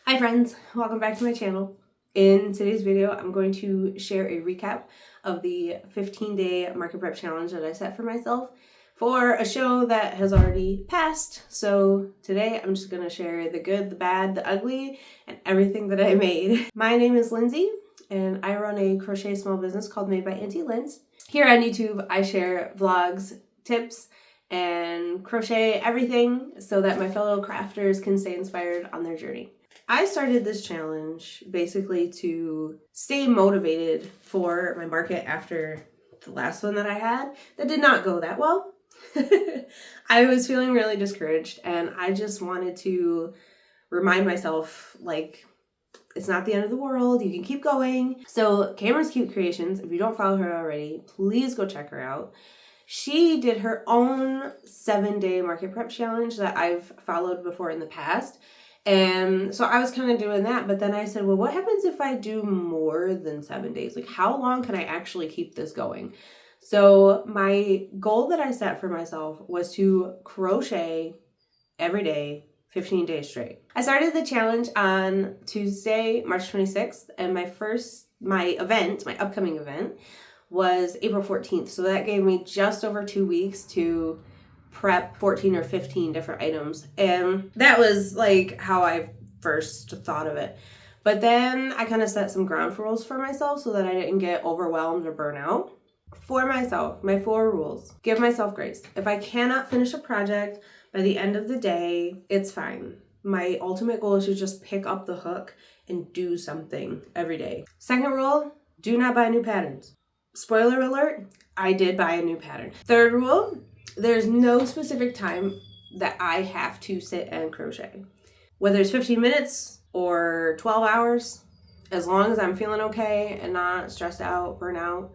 Hi friends, welcome back to my channel. In today's video, I'm going to share a recap of the 15-day market prep challenge that I set for myself for a show that has already passed. So today I'm just going to share the good, the bad, the ugly, and everything that I made. My name is Lindsay and I run a crochet small business called Made by Auntie Linz. Here on YouTube, I share vlogs, tips, and crochet everything so that my fellow crafters can stay inspired on their journey. I started this challenge basically to stay motivated for my market after the last one that I had that did not go that well. I was feeling really discouraged and I just wanted to remind myself, like, it's not the end of the world. You can keep going. So Cameron's Cute Creations, if you don't follow her already, please go check her out. She did her own 7-day market prep challenge that I've followed before in the past. And so I was kind of doing that, but then I said, well, what happens if I do more than 7 days? Like, how long can I actually keep this going? So my goal that I set for myself was to crochet every day, 15 days straight. I started the challenge on Tuesday, March 26th, and my upcoming event was April 14th. So that gave me just over 2 weeks to prep 14 or 15 different items. And that was like how I first thought of it. But then I kind of set some ground rules for myself so that I didn't get overwhelmed or burn out. For myself, my 4 rules. Give myself grace. If I cannot finish a project by the end of the day, it's fine. My ultimate goal is to just pick up the hook and do something every day. Second rule, do not buy new patterns. Spoiler alert, I did buy a new pattern. Third rule, there's no specific time that I have to sit and crochet. Whether it's 15 minutes or 12 hours, as long as I'm feeling okay and not stressed out, burnt out,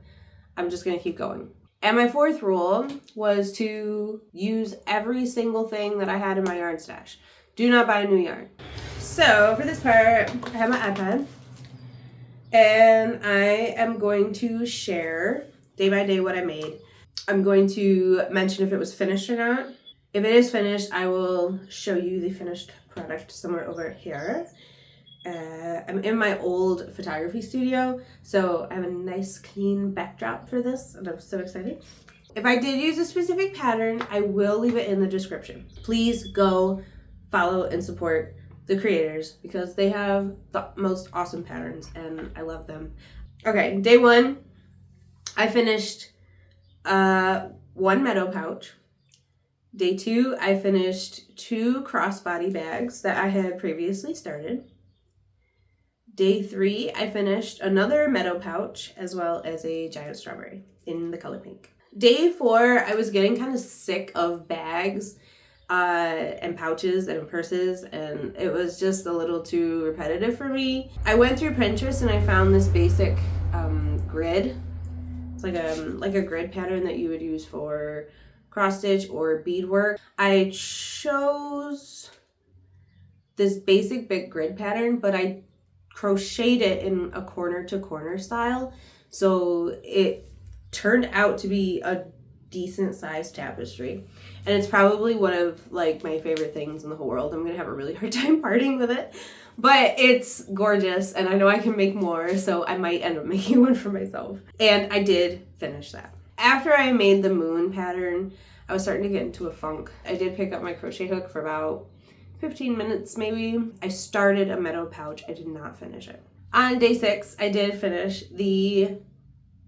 I'm just gonna keep going. And my 4th rule was to use every single thing that I had in my yarn stash. Do not buy new yarn. So for this part, I have my iPad and I am going to share day by day what I made. I'm going to mention if it was finished or not. If it is finished, I will show you the finished product somewhere over here. I'm in my old photography studio, so I have a nice clean backdrop for this, and I'm so excited. If I did use a specific pattern, I will leave it in the description. Please go follow and support the creators because they have the most awesome patterns and I love them. Okay, day 1, I finished 1 meadow pouch. Day 2, I finished 2 crossbody bags that I had previously started. Day 3, I finished another meadow pouch as well as a giant strawberry in the color pink. Day 4, I was getting kind of sick of bags and pouches and purses, and it was just a little too repetitive for me. I went through Pinterest and I found this basic grid. It's like a grid pattern that you would use for cross stitch or beadwork. I chose this basic big grid pattern, but I crocheted it in a corner to corner style, so it turned out to be a decent sized tapestry, and it's probably one of like my favorite things in the whole world. I'm gonna have a really hard time parting with it, but it's gorgeous and I know I can make more, so I might end up making one for myself. And I did finish that. After I made the moon pattern, I was starting to get into a funk. I did pick up my crochet hook for about 15 minutes maybe. I started a meadow pouch. I did not finish it. On day 6, I did finish the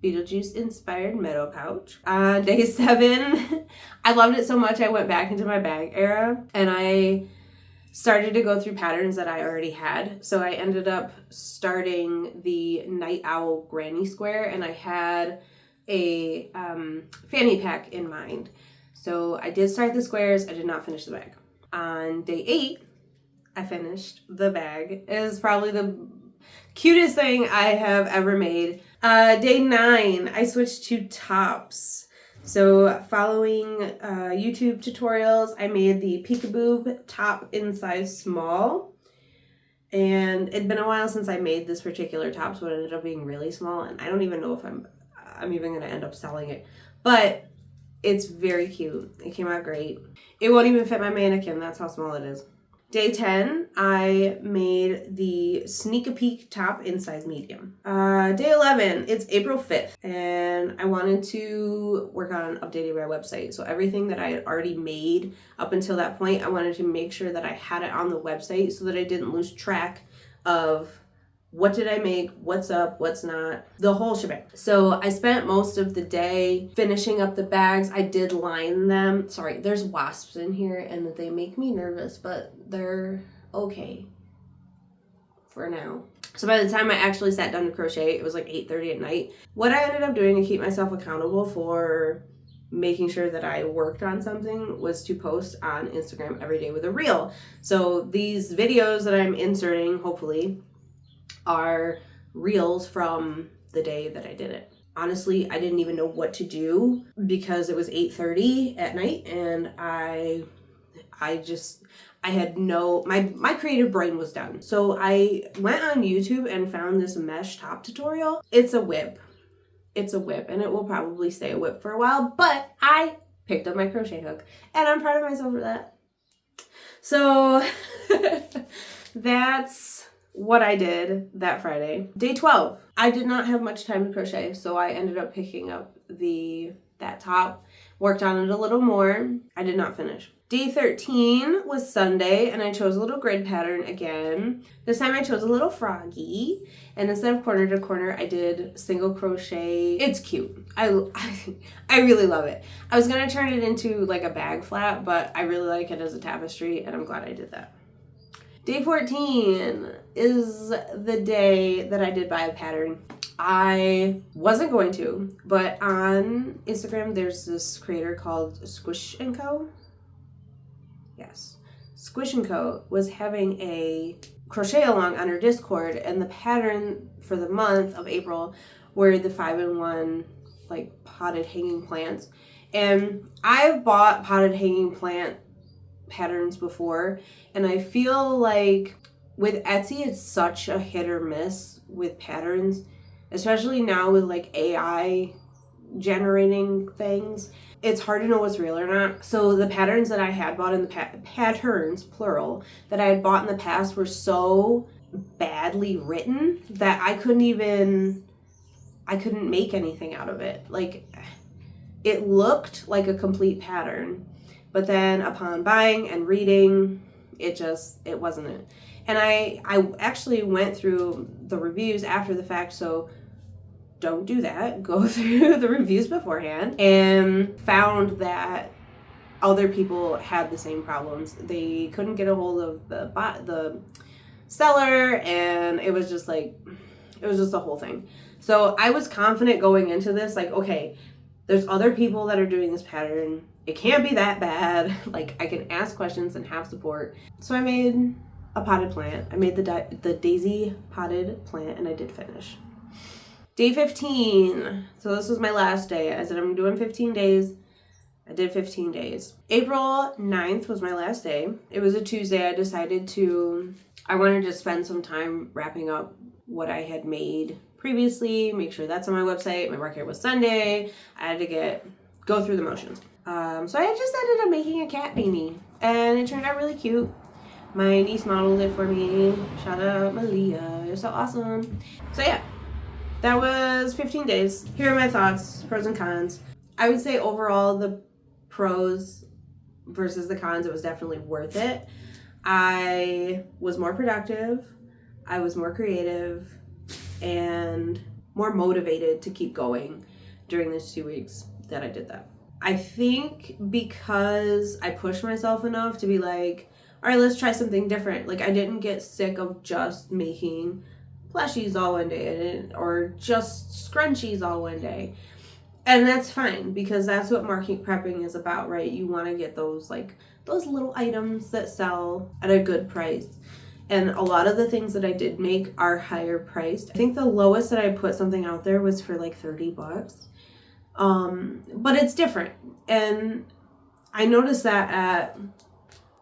Beetlejuice inspired meadow pouch. On day 7, I loved it so much I went back into my bag era and I started to go through patterns that I already had. So I ended up starting the Night Owl Granny Square and I had a fanny pack in mind. So I did start the squares. I did not finish the bag. On day 8, I finished the bag. It is probably the cutest thing I have ever made. Day 9, I switched to tops. So following YouTube tutorials, I made the peekaboo top in size small. And it'd been a while since I made this particular top, so it ended up being really small. And I don't even know if I'm even going to end up selling it. But it's very cute. It came out great. It won't even fit my mannequin. That's how small it is. Day 10, I made the Sneak a Peek top in size medium. Day 11, it's April 5th, and I wanted to work on updating my website. So everything that I had already made up until that point, I wanted to make sure that I had it on the website so that I didn't lose track of what did I make, what's up, what's not, the whole shebang. So I spent most of the day finishing up the bags. I did line them. Sorry, there's wasps in here and they make me nervous, but they're okay for now. So by the time I actually sat down to crochet, it was like 8:30 at night. What I ended up doing to keep myself accountable for making sure that I worked on something was to post on Instagram every day with a reel. So these videos that I'm inserting, hopefully, are reels from the day that I did it. Honestly, I didn't even know what to do because it was 8:30 at night and I had no, my creative brain was done. So I went on YouTube and found this mesh top tutorial. It's a whip. It's a whip and it will probably stay a whip for a while, but I picked up my crochet hook and I'm proud of myself for that. So that's what I did that Friday. Day 12, I did not have much time to crochet, so I ended up picking up that top, worked on it a little more. I did not finish. Day 13 was Sunday, and I chose a little grid pattern again. This time I chose a little froggy, and instead of corner to corner, I did single crochet. It's cute. I really love it. I was gonna turn it into like a bag flap, but I really like it as a tapestry, and I'm glad I did that. Day 14 is the day that I did buy a pattern. I wasn't going to, but on Instagram there's this creator called Squish & Co. Yes. Squish & Co. was having a crochet along on her Discord, and the pattern for the month of April were the 5-in-1 like potted hanging plants. And I've bought potted hanging plant patterns before, and I feel like with Etsy it's such a hit or miss with patterns, especially now with like AI generating things. It's hard to know what's real or not. So the patterns that I had bought in the patterns plural that I had bought in the past were so badly written that I couldn't make anything out of it. Like, it looked like a complete pattern, but then upon buying and reading, it wasn't it. And I actually went through the reviews after the fact, so don't do that. Go through the reviews beforehand, and found that other people had the same problems. They couldn't get a hold of the seller, and it was just a whole thing. So I was confident going into this, like, okay, there's other people that are doing this pattern. It can't be that bad. Like, I can ask questions and have support. So I made a potted plant. I made the daisy potted plant, and I did finish. Day 15. So this was my last day. I said I'm doing 15 days. I did 15 days. April 9th was my last day. It was a Tuesday. I wanted to spend some time wrapping up what I had made previously, make sure that's on my website. My market was Sunday. I had to go through the motions. So I just ended up making a cat beanie, and it turned out really cute. My niece modeled it for me. Shout out Malia. You're so awesome. So yeah, that was 15 days. Here are my thoughts, pros and cons. I would say overall the pros versus the cons, it was definitely worth it. I was more productive. I was more creative and more motivated to keep going during those 2 weeks that I did that. I think because I pushed myself enough to be like, all right, let's try something different. Like, I didn't get sick of just making plushies all one day or just scrunchies all one day. And that's fine, because that's what market prepping is about, right? You want to get those little items that sell at a good price. And a lot of the things that I did make are higher priced. I think the lowest that I put something out there was for like $30. But it's different. And I noticed that at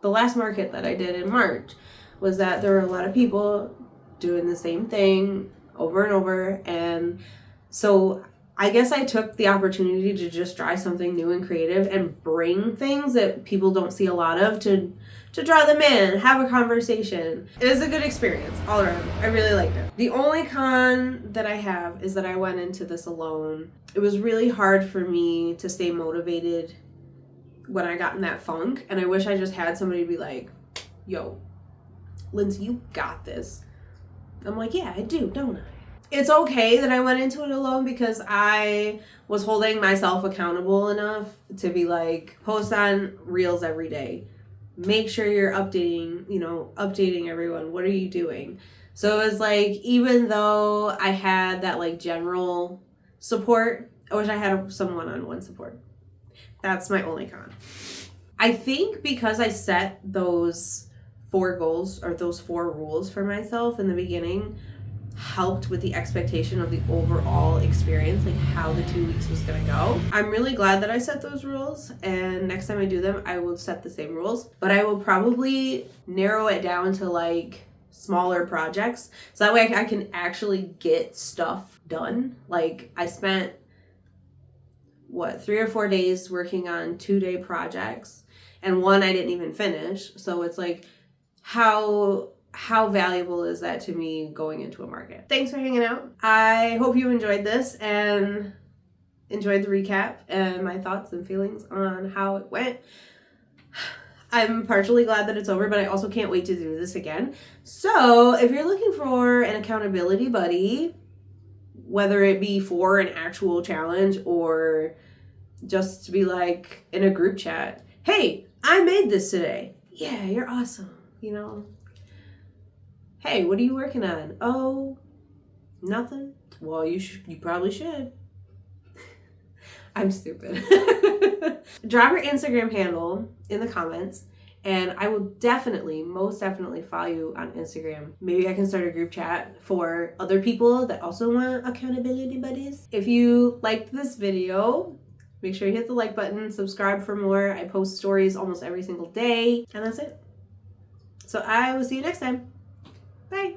the last market that I did in March was that there were a lot of people doing the same thing over and over. And so I guess I took the opportunity to just try something new and creative and bring things that people don't see a lot of to draw them in, have a conversation. It was a good experience all around. I really liked it. The only con that I have is that I went into this alone. It was really hard for me to stay motivated when I got in that funk, and I wish I just had somebody be like, yo, Lindsay, you got this. I'm like, yeah, I do, don't I? It's okay that I went into it alone because I was holding myself accountable enough to be like, post on reels every day. Make sure you're updating everyone. What are you doing? So it was like, even though I had that like general support, I wish I had some one-on-one support. That's my only con. I think because I set those 4 goals or those 4 rules for myself in the beginning, helped with the expectation of the overall experience, like how the 2 weeks was gonna go. I'm really glad that I set those rules, and next time I do them, I will set the same rules, but I will probably narrow it down to like smaller projects, so that way I can actually get stuff done. Like I spent 3 or 4 days working on 2-day projects, and one I didn't even finish. So it's like, how valuable is that to me going into a market? Thanks for hanging out. I hope you enjoyed this and enjoyed the recap and my thoughts and feelings on how it went. I'm partially glad that it's over, but I also can't wait to do this again. So if you're looking for an accountability buddy, whether it be for an actual challenge or just to be like in a group chat, hey, I made this today. Yeah, you're awesome. Hey, what are you working on? Oh, nothing. Well, you probably should. I'm stupid. Drop your Instagram handle in the comments, and I will most definitely follow you on Instagram. Maybe I can start a group chat for other people that also want accountability buddies. If you liked this video, make sure you hit the like button, subscribe for more. I post stories almost every single day, and that's it. So I will see you next time. Bye.